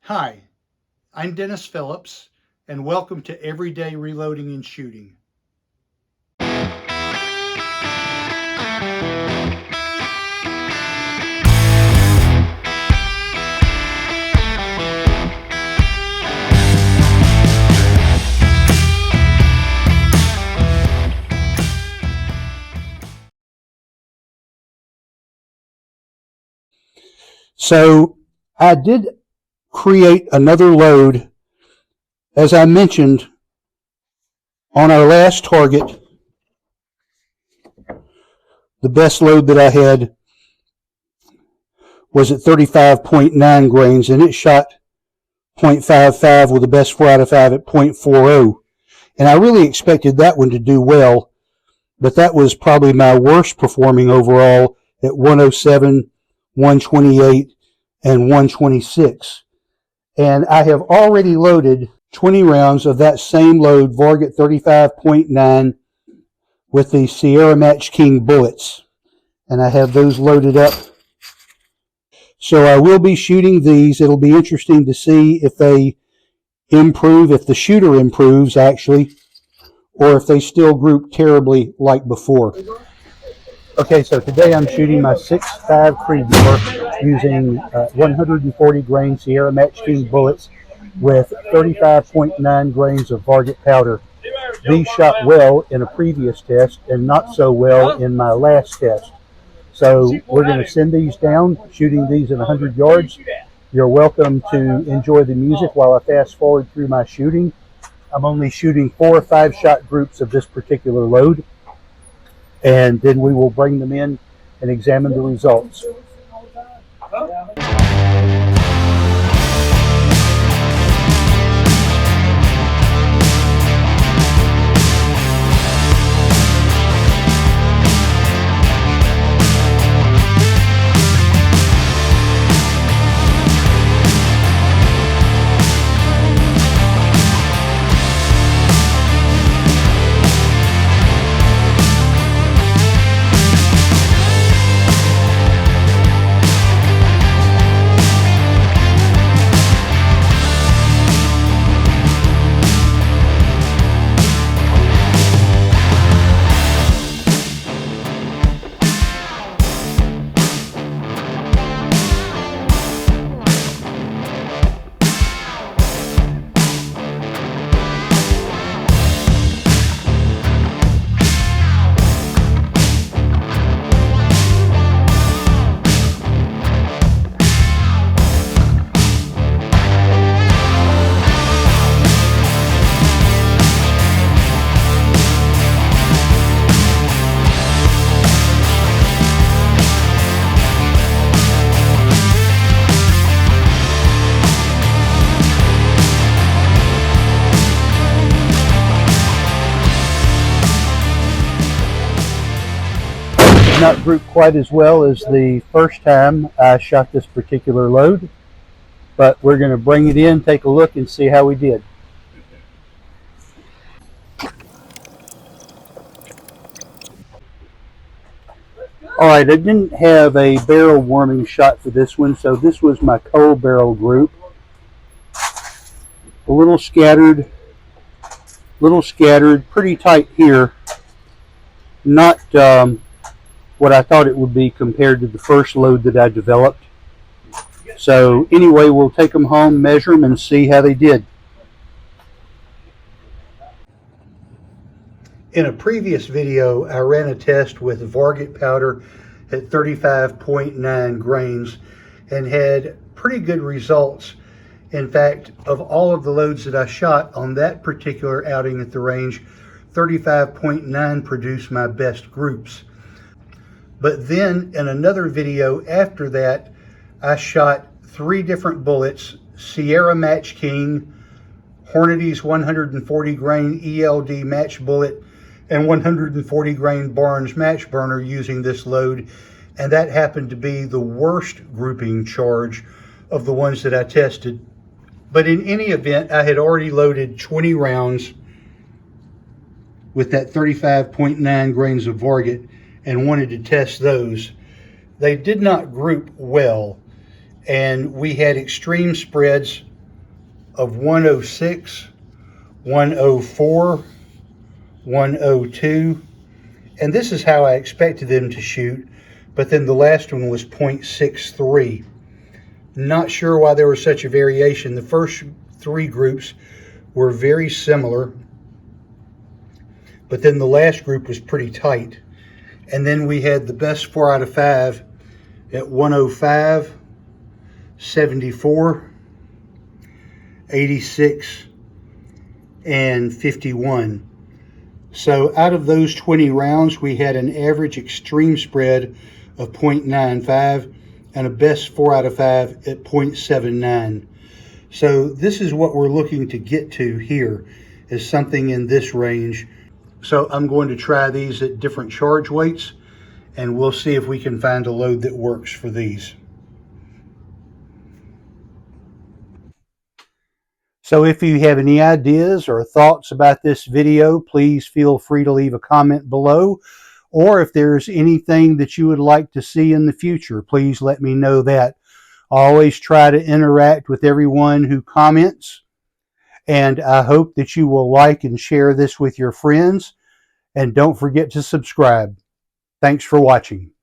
Hi, I'm Dennis Phillips, and welcome to Everyday Reloading and Shooting. So I did create another load, as I mentioned, on our last target. The best load that I had was at 35.9 grains, and it shot 0.55 with the best 4 out of 5 at 0.40. And I really expected that one to do well, but that was probably my worst performing overall at 107, 128, and 126. And I have already loaded 20 rounds of that same load, Varget 35.9, with the Sierra Match King bullets. And I have those loaded up. So I will be shooting these. It'll be interesting to see if they improve, if the shooter improves actually, or if they still group terribly like before. Okay, so today I'm shooting my 6.5 Creedmoor using 140 grain Sierra Match King bullets with 35.9 grains of Varget powder. These shot well in a previous test and not so well in my last test. So we're going to send these down, shooting these at 100 yards. You're welcome to enjoy the music while I fast forward through my shooting. I'm only shooting 4 or 5 shot groups of this particular load, and then we will bring them in and examine the results. Not grouped quite as well as the first time I shot this particular load, but we're going to bring it in, take a look, and see how we did. Alright, I didn't have a barrel warming shot for this one, so this was my cold barrel group. A little scattered, pretty tight here. Not what I thought it would be compared to the first load that I developed. So anyway, we'll take them home, measure them, and see how they did. In a previous video, I ran a test with Varget powder at 35.9 grains and had pretty good results. In fact, of all of the loads that I shot on that particular outing at the range, 35.9 produced my best groups. But then in another video after that, I shot 3 different bullets, Sierra Match King, Hornady's 140 grain ELD match bullet, and 140 grain Barnes match burner using this load. And that happened to be the worst grouping charge of the ones that I tested. But in any event, I had already loaded 20 rounds with that 35.9 grains of Varget and wanted to test those. They did not group well, and we had extreme spreads of 106, 104, 102, and this is how I expected them to shoot, but then the last one was 0.63. Not sure why there was such a variation. The first three groups were very similar, but then the last group was pretty tight. And then we had the best 4 out of 5 at 105, 74, 86, and 51. So out of those 20 rounds, we had an average extreme spread of 0.95 and a best 4 out of 5 at 0.79. So this is what we're looking to get to here, is something in this range. So I'm going to try these at different charge weights, and we'll see if we can find a load that works for these. So if you have any ideas or thoughts about this video, please feel free to leave a comment below. Or if there's anything that you would like to see in the future, please let me know that. I always try to interact with everyone who comments. And I hope that you will like and share this with your friends. And don't forget to subscribe. Thanks for watching.